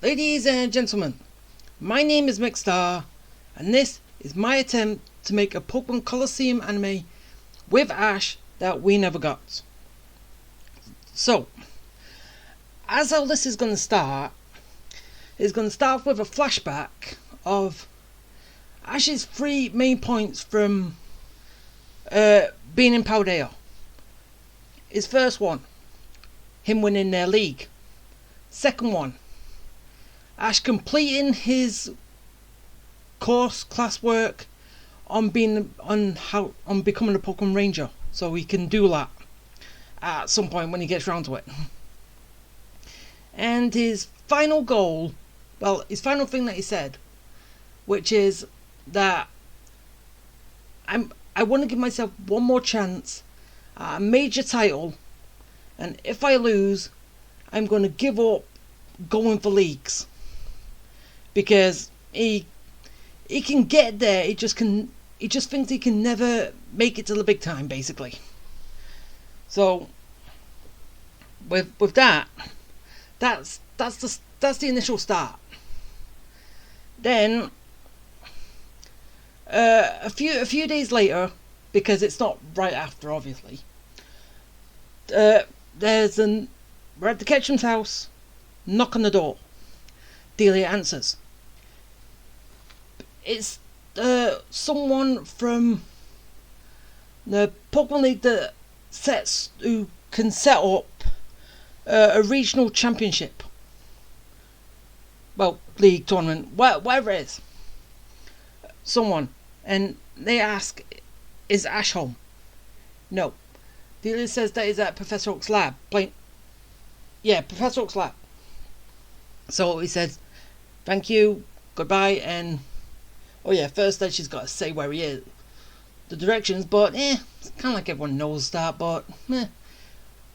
Ladies and gentlemen, my name is Mickstar, and this is my attempt to make a Pokemon Colosseum anime with Ash that we never got. So, as how this is going to start, is going to start with a flashback of Ash's three main points from being in Paldea. His first one, him winning their league. Second one, Ash completing his classwork on becoming a Pokemon Ranger, so he can do that at some point when he gets around to it. And his final goal, his final thing that he said, which is that I want to give myself one more chance at a major title, and if I lose, I'm going to give up going for leagues, because he can get there. He just thinks he can never make it to the big time, basically. So with that, that's the initial start. Then a few days later, because it's not right after, obviously. We're at the Ketchum's house. Knock on the door. Delia answers. It's someone from the Pokemon League who can set up a regional championship. Well, league tournament, whatever it is. Someone, and they ask, "Is Ash home?" No. Delia says that he's at Professor Oak's lab. Professor Oak's lab. So he says, "Thank you, goodbye," and first that she's got to say where he is, the directions, but it's kind of like everyone knows that, but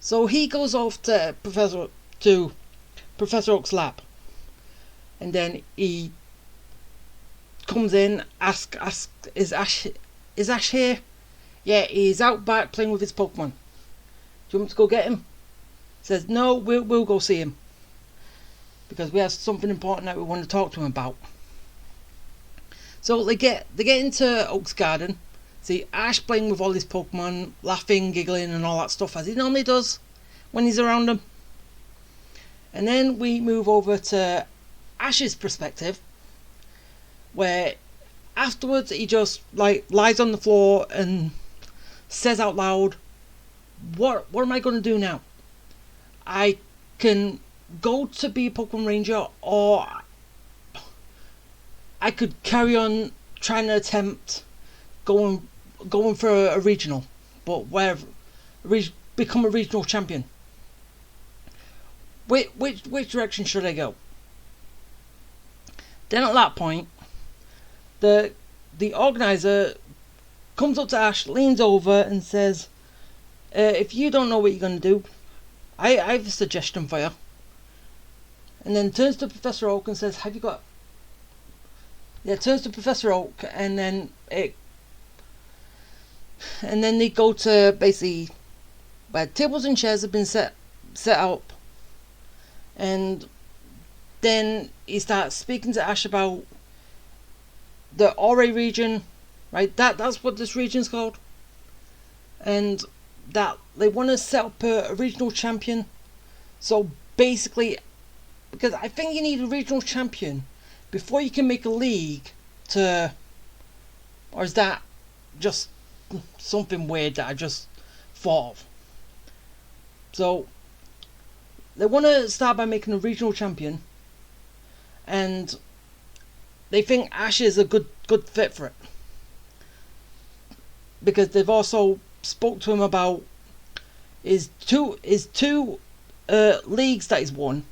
So he goes off to Professor Oak's lab, and then he comes in, asks, is Ash here? Yeah, he's out back playing with his Pokemon. Do you want me to go get him? He says, no, we'll go see him, because we have something important that we want to talk to him about. So they get into Oak's garden, see Ash playing with all his Pokemon, laughing, giggling and all that stuff, as he normally does when he's around them. And then we move over to Ash's perspective, where afterwards he just lies on the floor and says out loud, what am I going to do now? I can go to be a Pokemon Ranger, or I could carry on trying to attempt going for a regional, but become a regional champion. Which direction should I go? Then at that point, the organizer comes up to Ash, leans over and says, if you don't know what you're going to do, I have a suggestion for you. And then turns to Professor Oak and says, have you got... turns to Professor Oak, and then they go to basically where tables and chairs have been set up, and then he starts speaking to Ash about the Ore region, right? That's what this region's called, and that they want to set up a regional champion. So basically, because I think you need a regional champion before you can make a league or is that just something weird that I just thought of? So they want to start by making a regional champion, and they think Ash is a good fit for it, because they've also spoke to him about his two leagues that he's won,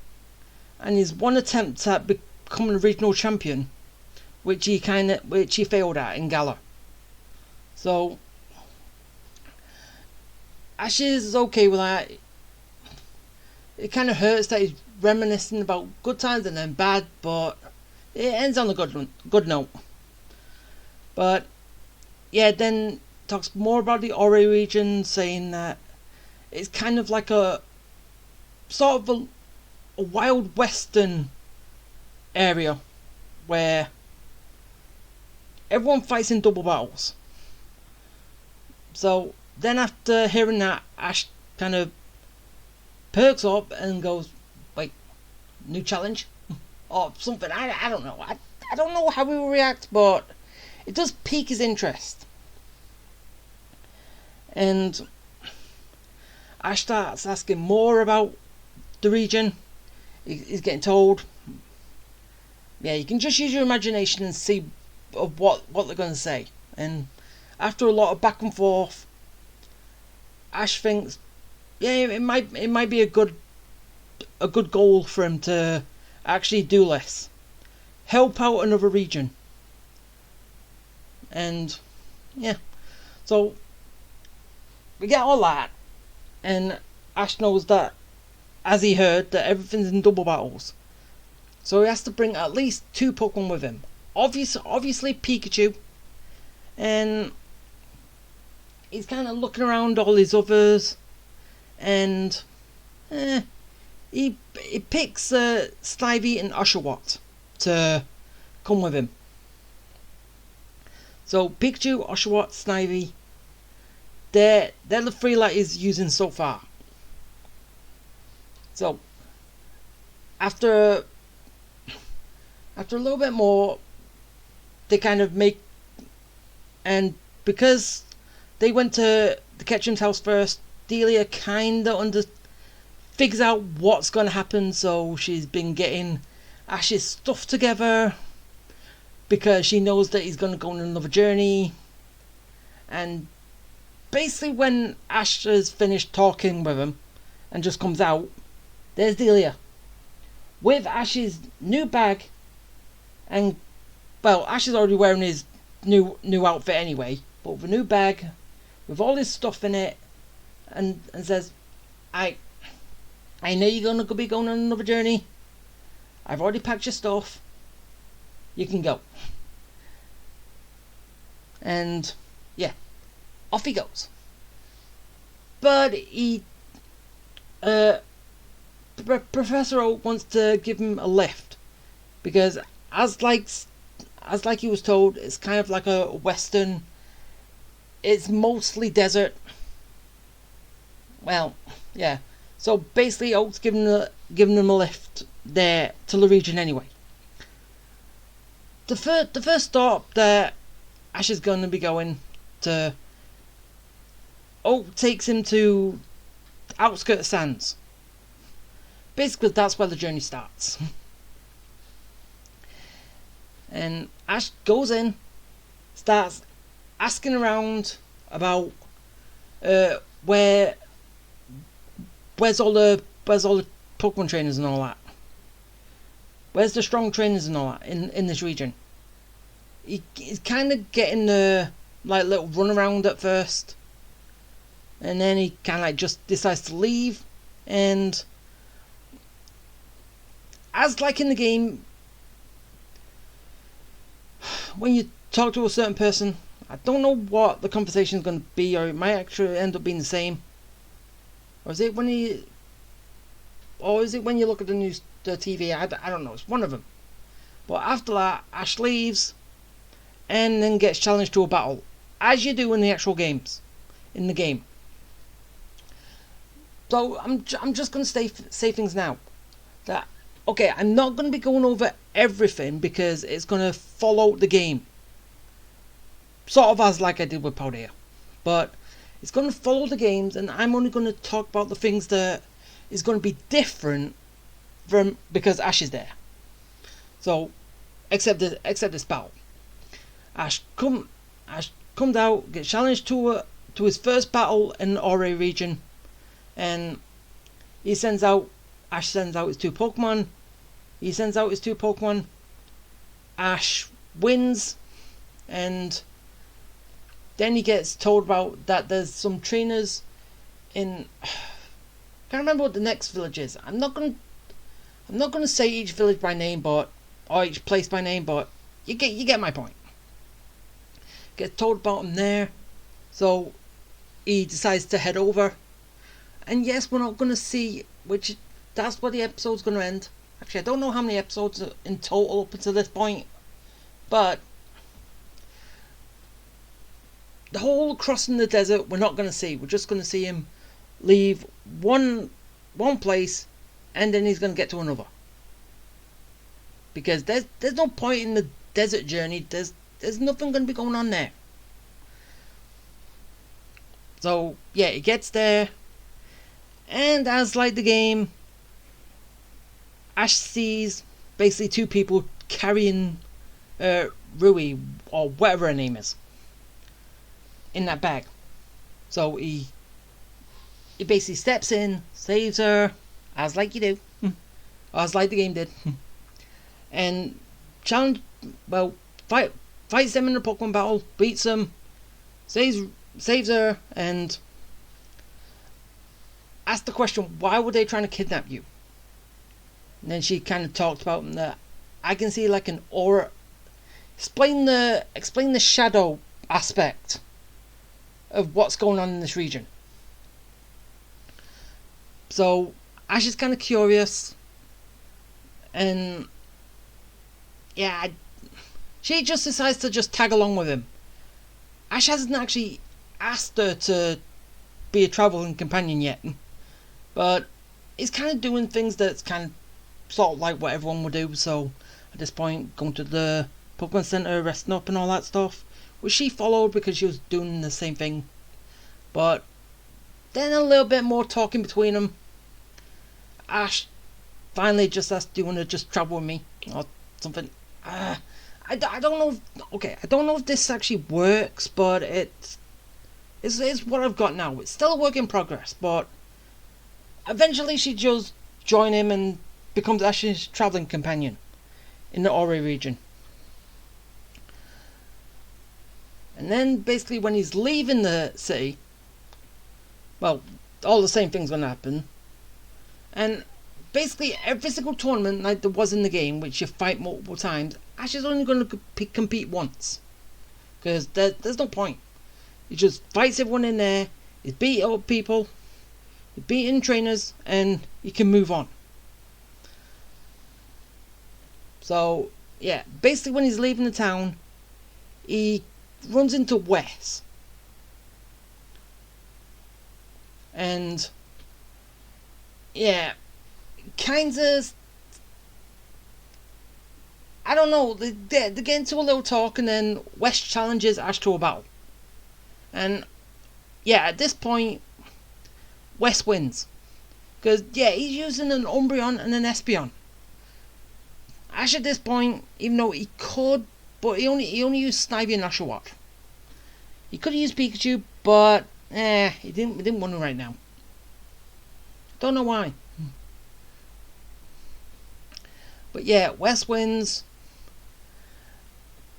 and his one attempt at becoming a regional champion, which he failed at in Galar. So Ash is okay with that. It kind of hurts that he's reminiscing about good times and then bad, but it ends on a good note. But then talks more about the Ore region, saying that it's kind of like a sort of a Wild Western area where everyone fights in double battles. So then after hearing that, Ash kind of perks up and goes, "Wait, new challenge?" or something. I don't know. I don't know how he will react, but it does pique his interest. And Ash starts asking more about the region. He's getting told, yeah, you can just use your imagination and see what they're going to say. And after a lot of back and forth, Ash thinks, yeah, it might be a good goal for him to actually do less, help out another region. And yeah, so we get all that, and Ash knows that, as he heard, that everything's in double battles. So he has to bring at least 2 Pokemon with him. Obviously Pikachu. And he's kind of looking around all his others. And he picks Snivy and Oshawott to come with him. So Pikachu, Oshawott, Snivy, they're the 3 that he's using so far. So after a little bit more, they kind of make, and because they went to the Ketchum's house first, Delia kind of figures out what's going to happen. So she's been getting Ash's stuff together because she knows that he's going to go on another journey. And basically when Ash has finished talking with him and just comes out, there's Delia with Ash's new bag. And well, Ash is already wearing his new outfit anyway, but with a new bag with all his stuff in it, and says, I know you're gonna be going on another journey. I've already packed your stuff. You can go. And yeah, off he goes. But Professor Oak wants to give him a lift because as like he was told, it's kind of like a western. It's mostly desert. Well, yeah. So basically, Oak's giving them a lift there to the region anyway. The first stop that Ash is going to be going to, Oak takes him to the outskirts of Sands. Basically, that's where the journey starts. And Ash goes in, starts asking around about where's all the Pokemon trainers and all that. Where's the strong trainers and all that in this region? He's kind of getting the like little run around at first, and then he kind of like just decides to leave. And as like in the game, when you talk to a certain person, I don't know what the conversation is going to be, or it might actually end up being the same. Or is it when you look at the TV? I don't know. It's one of them. But after that, Ash leaves, and then gets challenged to a battle, as you do in the actual games, in the game. So I'm just going to say things now. That okay, I'm not going to be going over everything because it's going to follow the game. Sort of as like I did with Paldea. But it's going to follow the games, and I'm only going to talk about the things that is going to be different from because Ash is there. So, except this battle. Ash comes out, gets challenged to his first battle in the Ore region, and Ash sends out his 2 Pokemon. Ash wins, and then he gets told about that there's some trainers in. I can't remember what the next village is. I'm not gonna say each village by name, or each place by name, but you get my point. Gets told about him there, so he decides to head over. And yes, we're not gonna see which. That's where the episode's gonna end. Actually, I don't know how many episodes in total up until this point, but the whole crossing the desert we're not going to see. We're just going to see him leave one place, and then he's going to get to another. Because there's no point in the desert journey. There's nothing going to be going on there. So yeah, he gets there, and as like the game, Ash sees basically two people carrying Rui, or whatever her name is, in that bag. So he basically steps in, saves her, as like you do, as like the game did, and fights them in a Pokemon battle, beats them, saves her, and asks the question, why were they trying to kidnap you? And then she kind of talked about that I can see like an aura. Explain the shadow aspect of what's going on in this region. So Ash is kind of curious, and yeah, she just decides to just tag along with him. Ash hasn't actually asked her to be a traveling companion yet, but he's kind of doing things that's kind of sort of like what everyone would do. So at this point, going to the Pokemon Center, resting up and all that stuff, which she followed because she was doing the same thing. But then a little bit more talking between them. Ash finally just asked, do you want to just travel with me or something? I don't know. I don't know if this actually works, but it's what I've got now. It's still a work in progress, but eventually she just join him and becomes Ash's traveling companion in the Ori region. And then basically when he's leaving the city, well, all the same things gonna happen. And basically every single tournament like there was in the game, which you fight multiple times, Ash is only going to compete once. Because there's no point. He just fights everyone in there, he's beating up people, he's beating trainers, and he can move on. So, yeah, basically when he's leaving the town, he runs into Wes. And, yeah, kinda, I don't know, they get into a little talk, and then Wes challenges Ash to a battle. And, yeah, at this point, Wes wins. Because, yeah, he's using an Umbreon and an Espeon. Ash at this point, even though he could, but he only used Snivy and Oshawott. He could have used Pikachu, but he didn't want to right now. Don't know why. But yeah, Wes wins.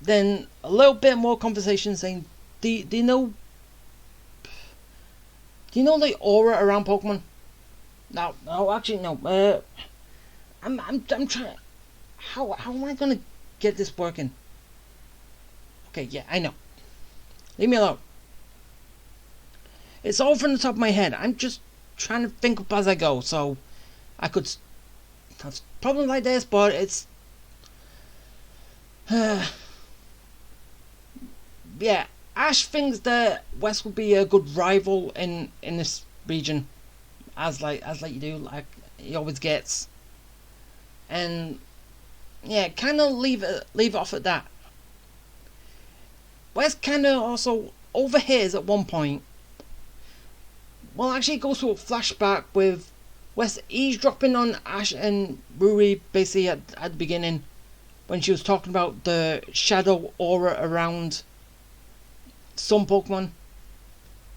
Then a little bit more conversation saying, do you know the aura around Pokemon? No, actually no. I'm trying. How am I gonna get this working? Okay, yeah, I know. Leave me alone. It's all from the top of my head. I'm just trying to think up as I go, so I could have problems like this, but it's yeah. Ash thinks that Wes would be a good rival in this region, as like you do, like he always gets, and yeah, kind of leave it off at that. Wes kind of also overhears at one point. Well, actually, it goes to a flashback with Wes eavesdropping on Ash and Ruri basically at the beginning when she was talking about the shadow aura around some Pokemon,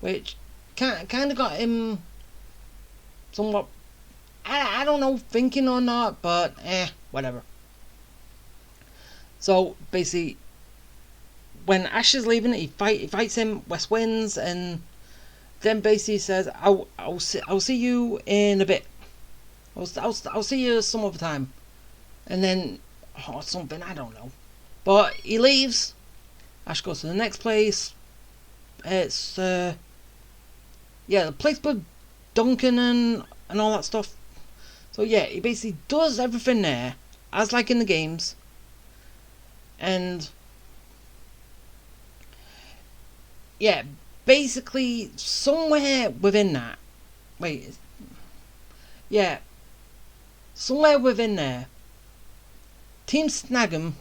which kind of got him somewhat, I don't know, thinking or not, but whatever. So basically, when Ash is leaving, he fights him. Wes wins, and then basically says, "I'll see you in a bit. I'll see you some other time." And then something, I don't know. But he leaves. Ash goes to the next place. It's the place with Duncan and all that stuff. So yeah, he basically does everything there, as like in the games. And yeah, basically somewhere within that, somewhere within there, Team Snag'em,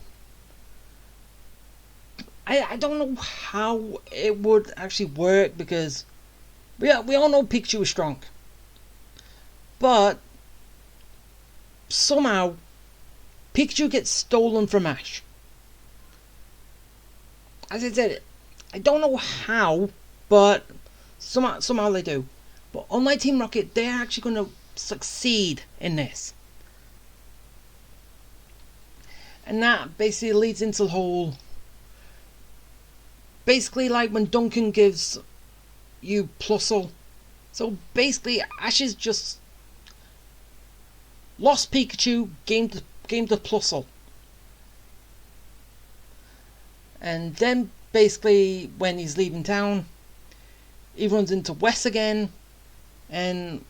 I don't know how it would actually work, because we all know Pikachu is strong. But somehow Pikachu gets stolen from Ash. As I said, I don't know how, but somehow they do. But unlike Team Rocket, they're actually going to succeed in this. And that basically leads into the whole... Basically like when Duncan gives you Plusle. So basically Ash is just lost Pikachu, gained the Plusle. And then basically when he's leaving town, he runs into Wes again, and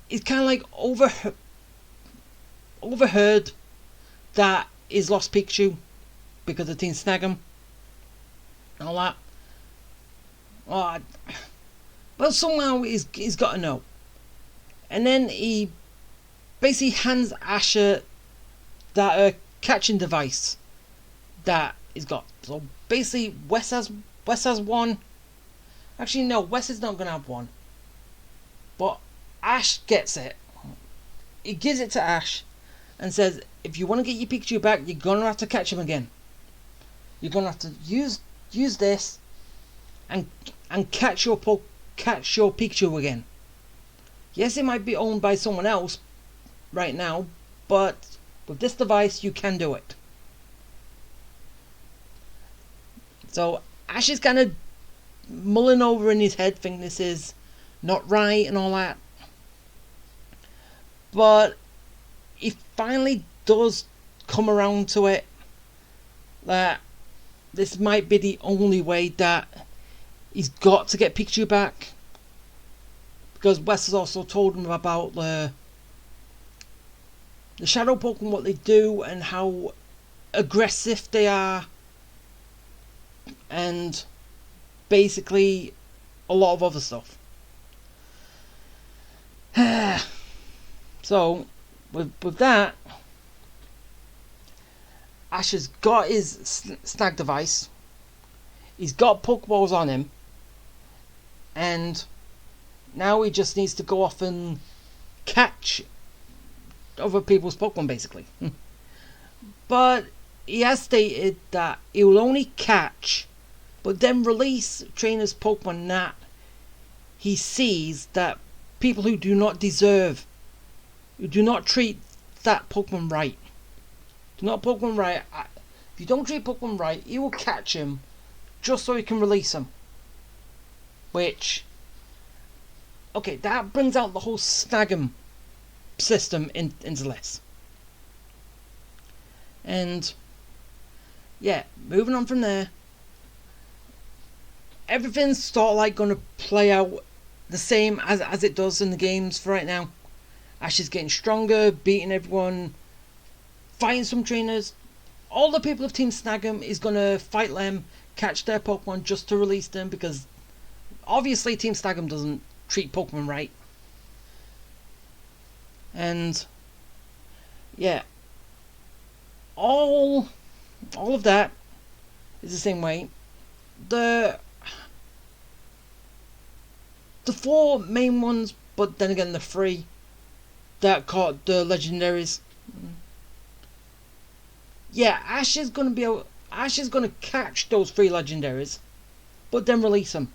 he's kind of like overheard that he's lost Pikachu because of Team Snag'em and all that. Well, somehow he's got to know. And then he basically hands Asher that catching device that he's got. So basically Wes has one. Actually no, Wes is not going to have one. But Ash gets it. He gives it to Ash and says, if you want to get your Pikachu back, you're going to have to catch him again. You're going to have to use this and catch your Pikachu again. Yes, it might be owned by someone else right now, but with this device you can do it. So Ash is kind of mulling over in his head, thinking this is not right and all that. But he finally does come around to it, that this might be the only way that he's got to get Pikachu back. Because Wes has also told him about the Shadow Pokemon, what they do and how aggressive they are. And basically a lot of other stuff. So with that, Ash has got his snag device. He's got Pokeballs on him, and now he just needs to go off and catch other people's Pokemon, basically. But he has stated that he will only catch, but then release trainers' Pokemon that he sees that people who do not deserve, who do not treat that Pokemon right. If you don't treat Pokemon right, he will catch him just so he can release him. Which, okay, that brings out the whole Snag'em system into this. And yeah, moving on from there, everything's sort of like going to play out the same as it does in the games for right now. Ash is getting stronger, beating everyone, fighting some trainers. All the people of Team Snag'em is going to fight them, catch their Pokemon just to release them, because obviously Team Snag'em doesn't treat Pokemon right. And yeah, all of that is the same way. The four main ones, but then again the three that caught the legendaries. Yeah, Ash is gonna catch those three legendaries, but then release them.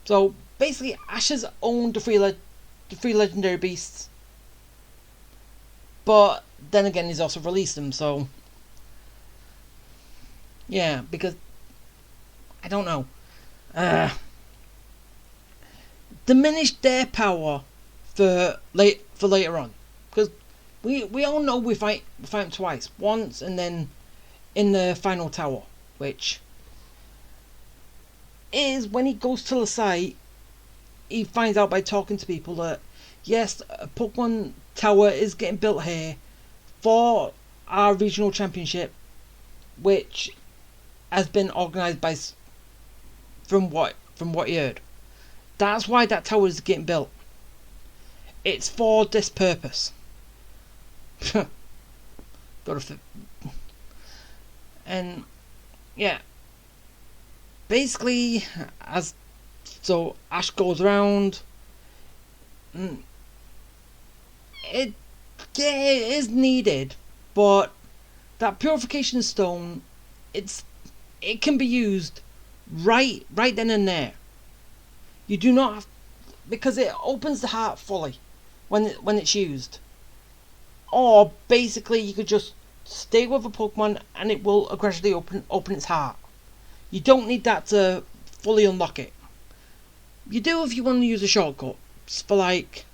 So basically, Ash has owned the three legendary beasts, but then again he's also released them. So yeah, because I don't know, diminished their power for later on, because we all know we fight them twice, once and then in the final tower, which is when he goes to the site, he finds out by talking to people that yes, a Pokemon Tower is getting built here for our regional championship, which has been organised by, from what you heard. That's why that tower is getting built. It's for this purpose. And yeah, basically, Ash goes around. It is needed, but that purification stone, it can be used right then and there. You do not have, because it opens the heart fully when it's used. Or basically, you could just stay with a Pokemon and it will gradually open its heart. You don't need that to fully unlock it. You do if you want to use a shortcut. For like,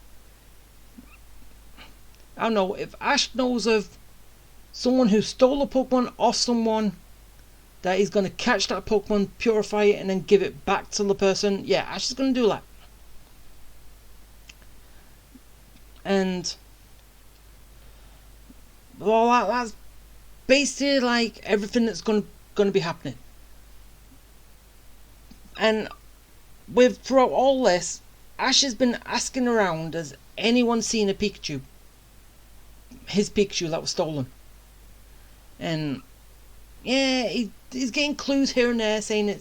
I don't know, if Ash knows of someone who stole a Pokemon or someone that is going to catch that Pokemon, purify it, and then give it back to the person, yeah, Ash is going to do that. And well, that's basically like everything that's going to be happening. And throughout all this, Ash has been asking around, has anyone seen a Pikachu? His Pikachu that was stolen. And yeah, he's getting clues here and there saying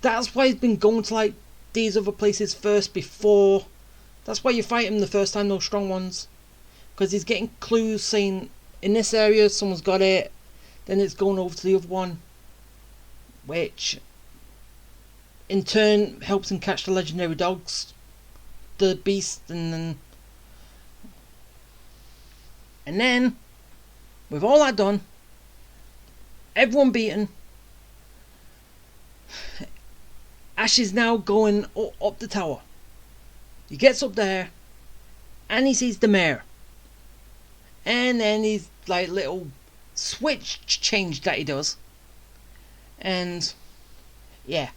that's why he's been going to like these other places first before. That's why you fight him the first time, those strong ones. Because he's getting clues saying in this area someone's got it, then it's going over to the other one, which in turn helps him catch the legendary dogs, the beast, and then with all that done, everyone beaten, Ash is now going up the tower. He gets up there and he sees the mayor, and then he's like little switch change that he does, and yeah,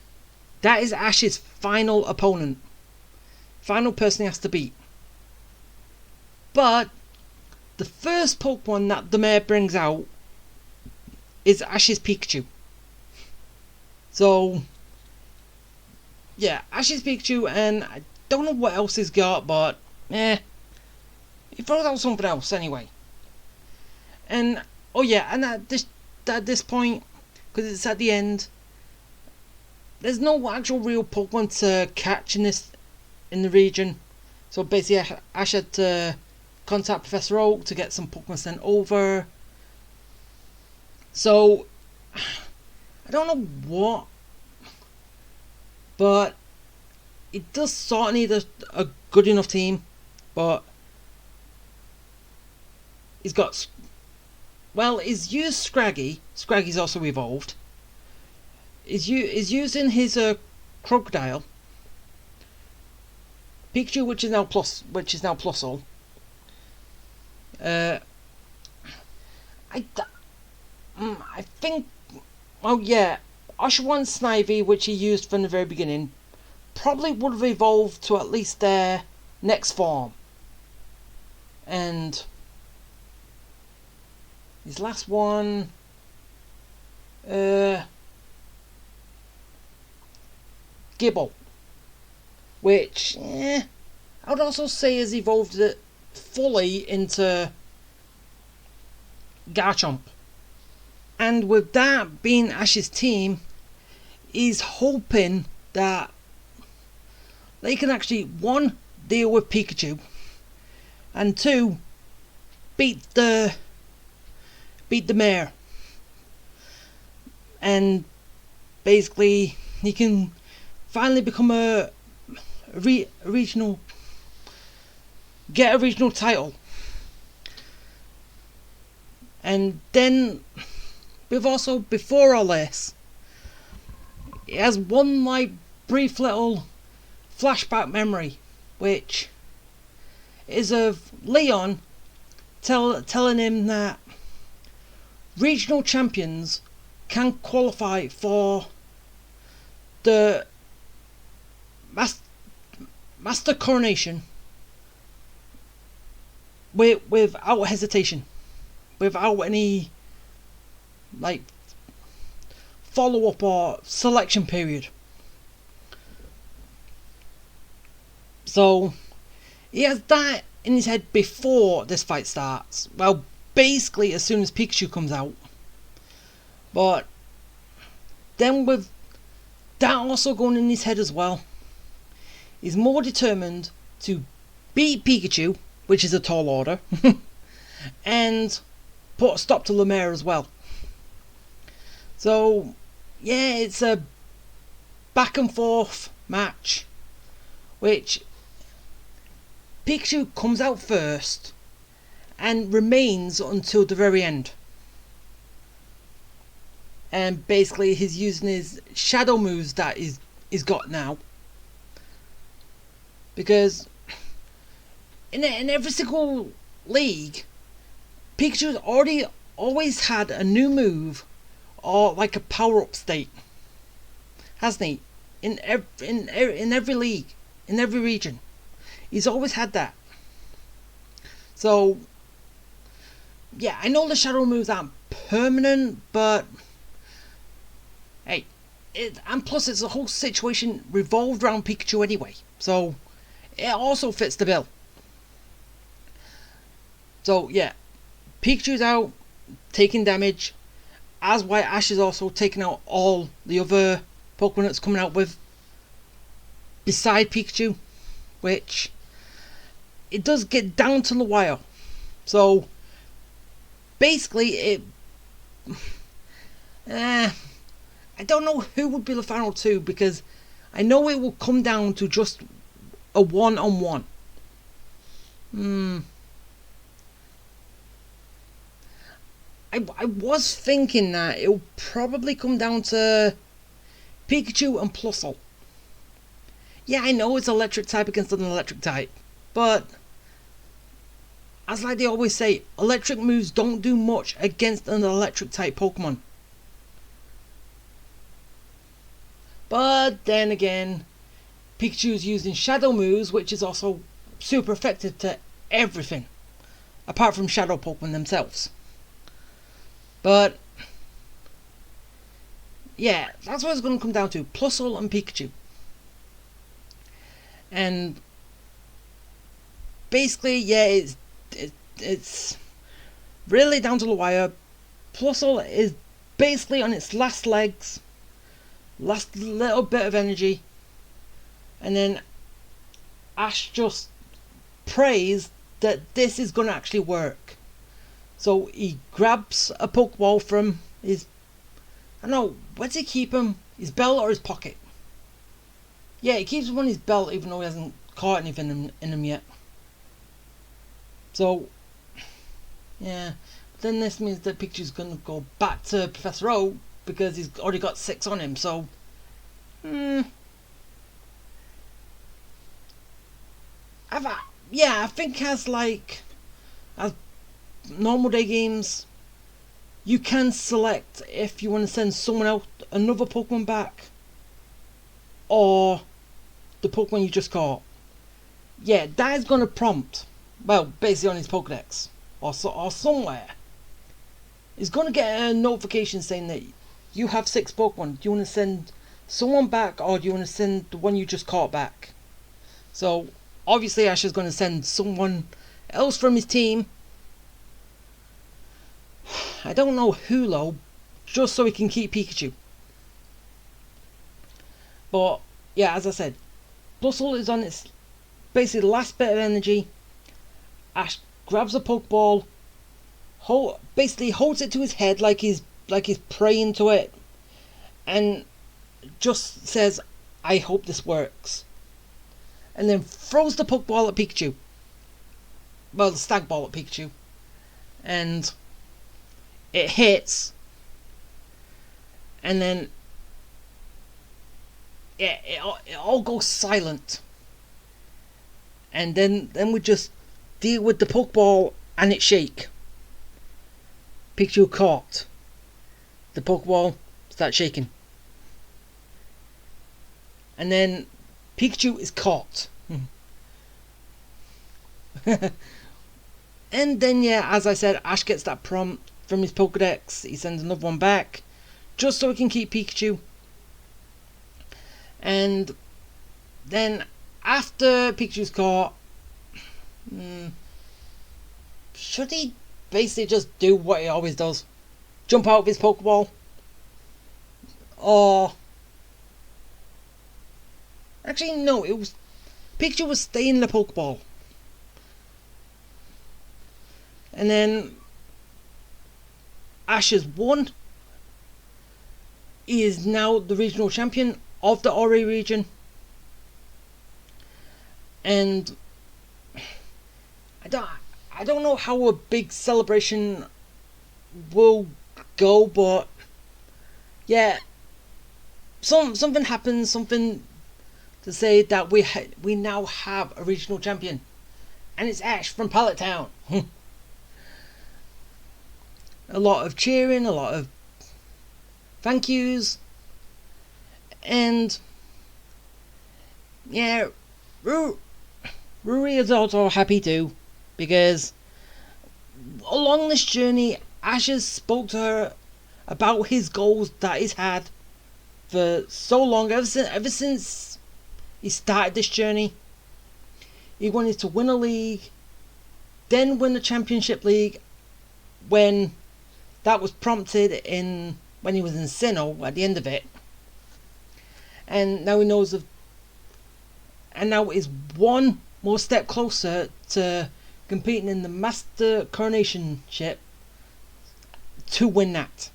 that is Ash's final opponent, final person he has to beat. But the first Pokemon that the mayor brings out is Ash's Pikachu. So yeah, Ash's Pikachu, and I don't know what else he's got, but he throws out something else anyway. And oh yeah, and at this point, because it's at the end, there's no actual real Pokemon to catch in the region. So basically, Ash had to contact Professor Oak to get some Pokemon sent over. So I don't know what, but it does sort of need a good enough team. But he's got, well, he's used Scraggy. Scraggy's also evolved. He's using his Crocodile, Pikachu, which is now plus all. I think, oh yeah, Oshawott Snivy, which he used from the very beginning, probably would have evolved to at least their next form. And his last one, Gibble, which I would also say has evolved it fully into Garchomp. And with that being Ash's team, he's hoping that they can actually, one, deal with Pikachu, and two, beat the mayor. And basically he can finally become a regional, get a regional title. And then we've also, before all this, it has one like brief little flashback memory, which is of Leon telling him that regional champions can qualify for the Master Coronation without hesitation, without any like follow up or selection period. So he has that in his head before this fight starts. Well, basically as soon as Pikachu comes out. But then with that also going in his head as well, he's more determined to beat Pikachu, which is a tall order, and put a stop to Lemaire as well. So yeah, it's a back and forth match, which Pikachu comes out first and remains until the very end. And basically he's using his shadow moves that he's got now. Because in every single league, Pikachu's always had a new move or like a power-up state. Hasn't he? In every league, in every region. He's always had that. So yeah, I know the shadow moves aren't permanent, but hey, and plus it's the whole situation revolved around Pikachu anyway, so it also fits the bill. So yeah, Pikachu's out, taking damage, as White Ash is also taking out all the other Pokemon that's coming out with, beside Pikachu, which it does get down to the wire. So basically it I don't know who would be the final two, because I know it will come down to just a one-on-one. I was thinking that it'll probably come down to Pikachu and Plusle. Yeah, I know it's electric type against an electric type, but as like they always say, electric moves don't do much against an electric type Pokemon. But then again, Pikachu's using shadow moves, which is also super effective to everything, apart from shadow Pokemon themselves. But yeah, that's what it's going to come down to, Plusle and Pikachu. And basically, yeah, it's really down to the wire. Plusle is basically on its last legs, last little bit of energy, and then Ash just prays that this is going to actually work. So he grabs a Pokeball from his, I don't know, where does he keep him? His belt or his pocket? Yeah, he keeps him on his belt even though he hasn't caught anything in him yet. So yeah, then this means that Pikachu's going to go back to Professor Oak because he's already got 6 on him. So I think as normal day games, you can select if you want to send someone else, another Pokemon back, or the Pokemon you just caught. Yeah, that is going to prompt, well, basically on his Pokedex or somewhere, he's going to get a notification saying that you have 6 Pokemon. Do you want to send someone back, or do you want to send the one you just caught back? So obviously Ash is going to send someone else from his team. I don't know who though, just so he can keep Pikachu. But yeah, as I said, Plusle is on its basically last bit of energy. Ash grabs a Pokeball, basically holds it to his head like he's praying to it, and just says, "I hope this works," and then throws the Pokeball at Pikachu. Well, the Stag Ball at Pikachu, and it hits, and then it all goes silent, and then we just deal with the Pokeball and it shake. Pikachu caught. The Pokeball starts shaking, and then Pikachu is caught. And then, yeah, as I said, Ash gets that prompt from his Pokedex. He sends another one back, just so he can keep Pikachu. And then, after Pikachu's caught, should he basically just do what he always does? Jump out of his Pokeball? Or... Actually, no, it was... Pikachu was staying in the Pokeball. And then... Ash has won. He is now the regional champion of the Ori region. And... I don't know how a big celebration will go, but... Yeah... Something happens, something to say that we now have a regional champion, and it's Ash from Pallet Town. A lot of cheering, a lot of thank yous, and yeah, Ruri is also happy too, because along this journey, Ash has spoke to her about his goals that he's had for so long, ever since he started this journey. He wanted to win a league, then win the championship league, when that was prompted in when he was in Sinnoh at the end of it. And now he knows of, and now is one more step closer to competing in the Master Coronation Ship to win that.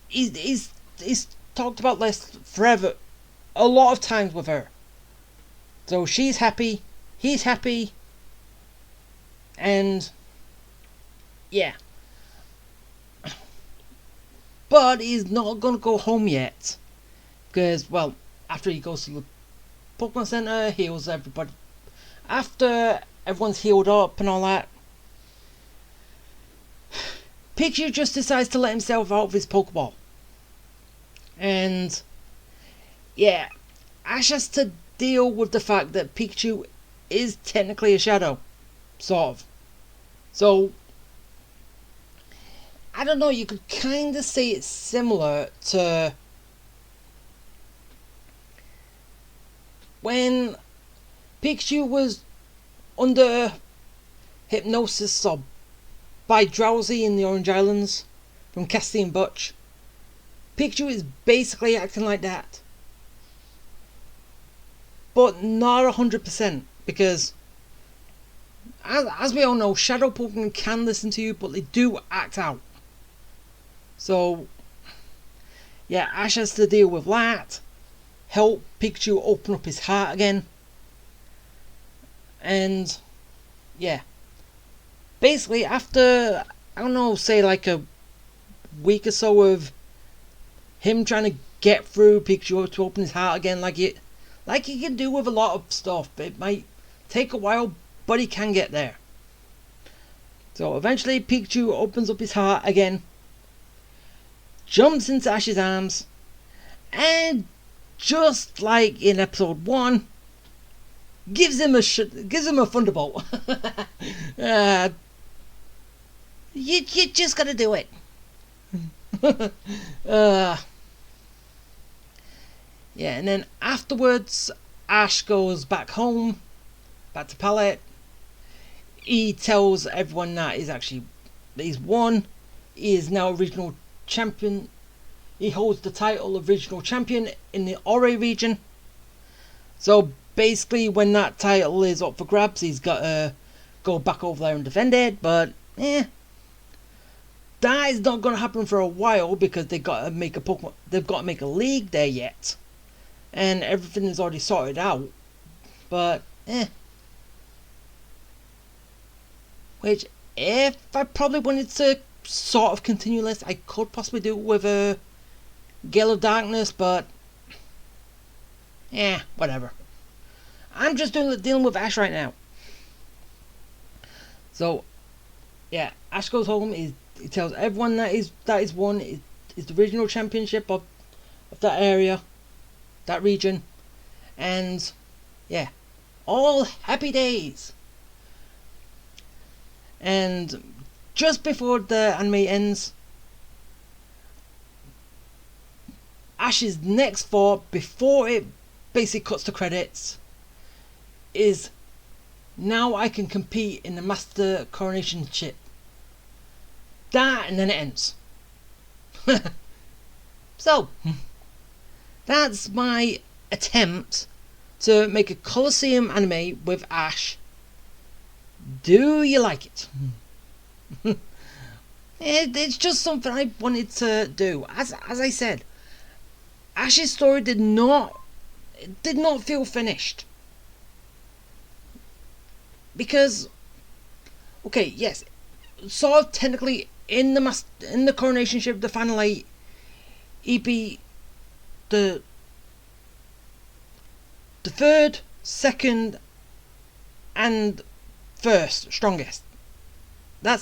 He's talked about this forever, a lot of times with her. So she's happy, he's happy, and yeah. But he's not gonna go home yet, because, well, after he goes to the Pokemon Center, heals everybody. After everyone's healed up and all that, Pikachu just decides to let himself out of his Pokeball. And yeah, Ash has to deal with the fact that Pikachu is technically a shadow, sort of. So I don't know, you could kind of say it's similar to when Pikachu was under hypnosis or by Drowsy in the Orange Islands from Cassie and Butch. Pikachu is basically acting like that, but not 100%, because as we all know, Shadow Pokemon can listen to you, but they do act out. So yeah, Ash has to deal with that, help Pikachu open up his heart again, and yeah, basically after, I don't know, say like a week or so of him trying to get through Pikachu to open his heart again, like he can do with a lot of stuff. It might take a while, but he can get there. So eventually Pikachu opens up his heart again, jumps into Ash's arms, and just like in episode 1, gives him a thunderbolt. You just gotta do it. Yeah, and then afterwards, Ash goes back home, back to Pallet. He tells everyone that he's won. He is now regional champion. He holds the title of regional champion in the Ori region. So basically, when that title is up for grabs, he's got to go back over there and defend it. But that is not going to happen for a while, because they've got to make a league there yet, and everything is already sorted out. But which, if I probably wanted to sort of continue this, I could possibly do it with a Gale of Darkness, but whatever. I'm just dealing with Ash right now. So yeah, Ash goes home. He tells everyone that he's won. Is the regional championship of that area, that region, and yeah, all happy days. And just before the anime ends, Ash's next thought before it basically cuts the credits is, now I can compete in the Master Coronation ship. That, and then it ends. So, that's my attempt to make a Colosseum anime with Ash. Do you like it? It's just something I wanted to do. As I said, Ash's story did not feel finished. Because, okay, yes, sort of technically in the coronation ship, the final 8, he'd be the third, second, and first strongest. Then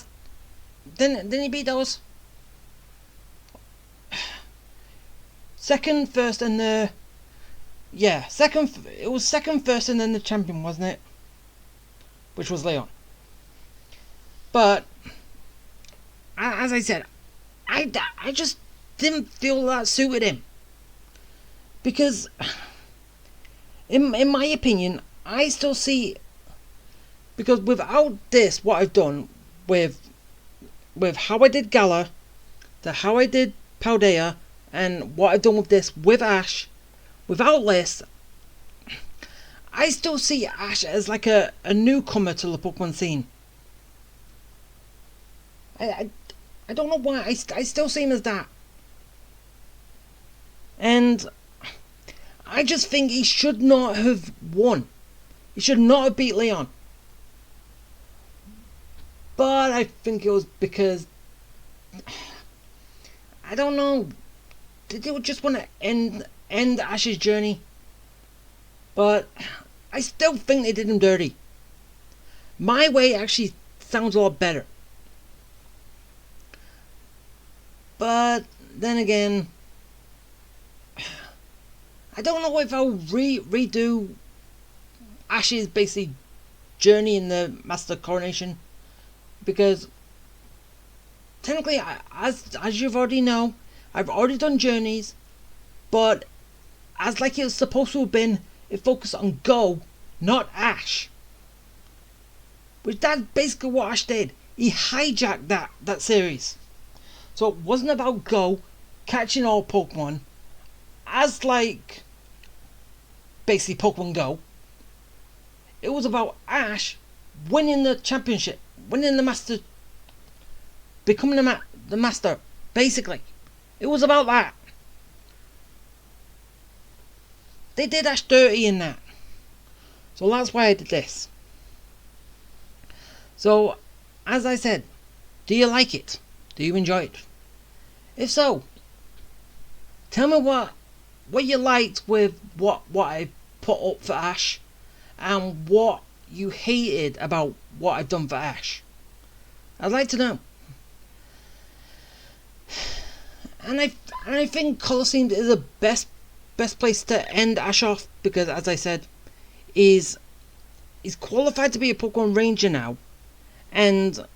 he beat those. Second, first, and the second. It was second, first, and then the champion, wasn't it? Which was Leon. But as I said, I just didn't feel that suited him, because in my opinion, I still see, because without this, what I've done with how I did Gala, to how I did Paldea, and what I've done with this with Ash, without this, I still see Ash as like a newcomer to the Pokemon scene. I don't know why, I still see him as that. And I just think he should not have won. He should not have beat Leon. But I think it was because, I don't know, did they just want to end Ash's journey? But I still think they did him dirty. My way actually sounds a lot better. But then again, I don't know if I'll redo Ash's basic journey in the Master Coronation, because technically, as you've already know, I've already done journeys, but as like it was supposed to have been, it focused on Go, not Ash. Which that's basically what Ash did. He hijacked that series. So it wasn't about Go catching all Pokemon as like basically Pokemon Go. It was about Ash winning the championship, winning the master, becoming the master, basically. It was about that. They did Ash dirty in that. So that's why I did this. So, as I said, do you like it? Do you enjoy it? If so, tell me what you liked with what I put up for Ash, and what you hated about what I've done for Ash. I'd like to know. And I think Colosseum is the best place to end Ash off, because as I said, he's qualified to be a Pokemon Ranger now, and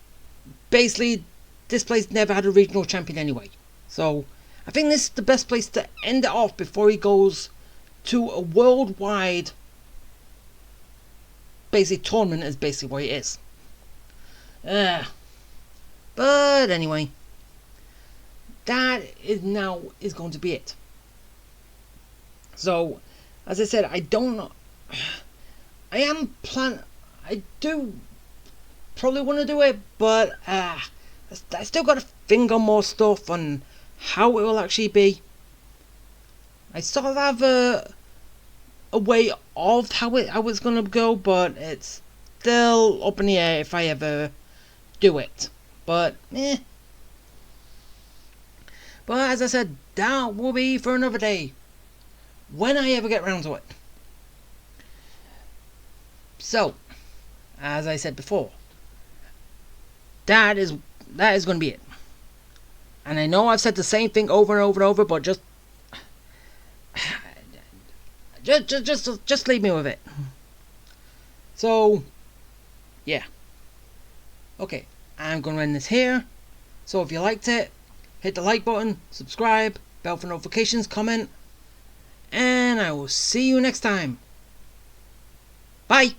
basically this place never had a regional champion anyway. So I think this is the best place to end it off before he goes to a worldwide basic tournament, is basically what it is. But anyway, that is going to be it. So, as I said, I don't know. I do probably want to do it, but I still got to think on more stuff on how it will actually be. I sort of have a way of how it's gonna go, but it's still up in the air if I ever do it. But But as I said, that will be for another day, when I ever get round to it. So, as I said before, that is going to be it. And I know I've said the same thing over and over and over, but just leave me with it. So, yeah. Okay, I'm going to end this here. So if you liked it, hit the like button, subscribe, bell for notifications, comment, and I will see you next time. Bye!